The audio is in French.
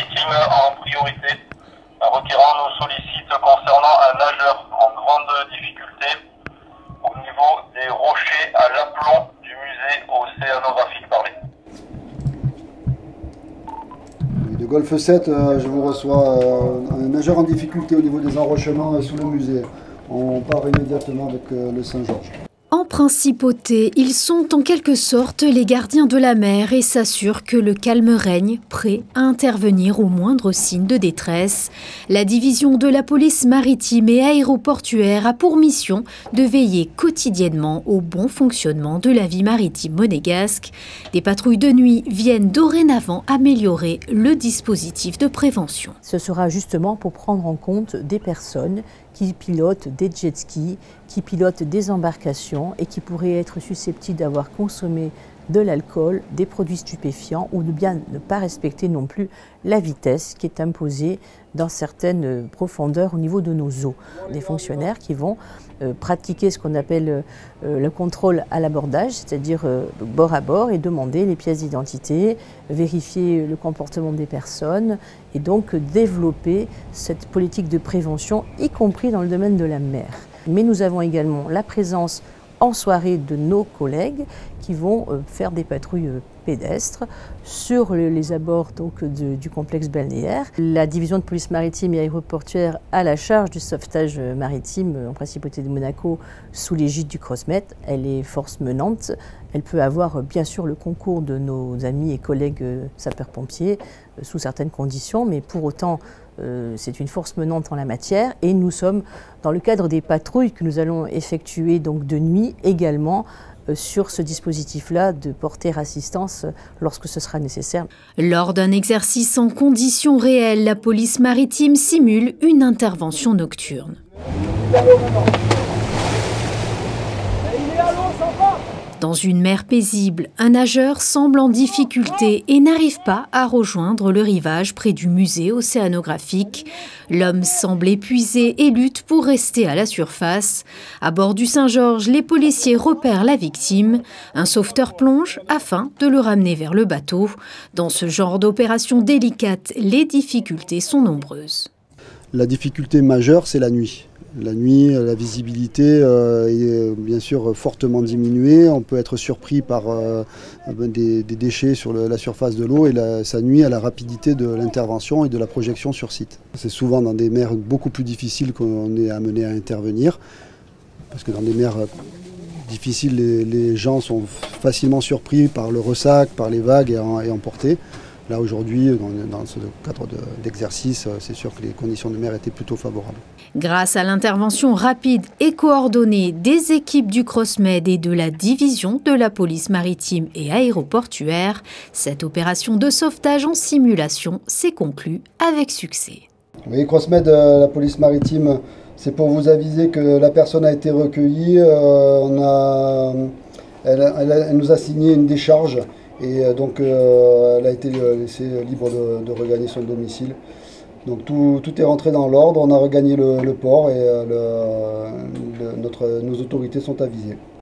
maritime en priorité. Un requérant nous sollicite concernant un nageur en grande difficulté au niveau des rochers à l'aplomb du musée océanographique parlé. De Golfe 7, je vous reçois un nageur en difficulté au niveau des enrochements sous le musée. On part immédiatement avec le Saint-Georges. En principauté, ils sont en quelque sorte les gardiens de la mer et s'assurent que le calme règne, prêt à intervenir au moindre signe de détresse. La division de la police maritime et aéroportuaire a pour mission de veiller quotidiennement au bon fonctionnement de la vie maritime monégasque. Des patrouilles de nuit viennent dorénavant améliorer le dispositif de prévention. Ce sera justement pour prendre en compte des personnes qui pilotent des jet skis, qui pilotent des embarcations et qui pourraient être susceptibles d'avoir consommé de l'alcool, des produits stupéfiants ou de bien ne pas respecter non plus la vitesse qui est imposée dans certaines profondeurs au niveau de nos eaux. Des fonctionnaires qui vont pratiquer ce qu'on appelle le contrôle à l'abordage, c'est-à-dire bord à bord et demander les pièces d'identité, vérifier le comportement des personnes et donc développer cette politique de prévention, y compris dans le domaine de la mer. Mais nous avons également la présence en soirée de nos collègues qui vont faire des patrouilles pédestres sur les abords donc, du complexe balnéaire. La division de police maritime et aéroportuaire a la charge du sauvetage maritime en principauté de Monaco sous l'égide du CROSMET. Elle est force menante. Elle peut avoir bien sûr le concours de nos amis et collègues sapeurs-pompiers sous certaines conditions, mais pour autant c'est une force menante en la matière et nous sommes dans le cadre des patrouilles que nous allons effectuer donc de nuit également sur ce dispositif-là de porter assistance lorsque ce sera nécessaire. Lors d'un exercice en conditions réelles, la police maritime simule une intervention nocturne. Dans une mer paisible, un nageur semble en difficulté et n'arrive pas à rejoindre le rivage près du musée océanographique. L'homme semble épuisé et lutte pour rester à la surface. À bord du Saint-Georges, les policiers repèrent la victime. Un sauveteur plonge afin de le ramener vers le bateau. Dans ce genre d'opération délicate, les difficultés sont nombreuses. La difficulté majeure, c'est la nuit. La nuit, la visibilité est bien sûr fortement diminuée. On peut être surpris par des déchets sur la surface de l'eau et ça nuit à la rapidité de l'intervention et de la projection sur site. C'est souvent dans des mers beaucoup plus difficiles qu'on est amené à intervenir. Parce que dans des mers difficiles, les gens sont facilement surpris par le ressac, par les vagues et emportés. Là aujourd'hui, dans ce cadre d'exercice, c'est sûr que les conditions de mer étaient plutôt favorables. Grâce à l'intervention rapide et coordonnée des équipes du CROSMED et de la division de la police maritime et aéroportuaire, cette opération de sauvetage en simulation s'est conclue avec succès. Oui, CROSMED, la police maritime, c'est pour vous aviser que la personne a été recueillie. Elle nous a signé une décharge. Et donc elle a été laissée libre de regagner son domicile. Donc tout est rentré dans l'ordre, on a regagné le port et nos autorités sont avisées.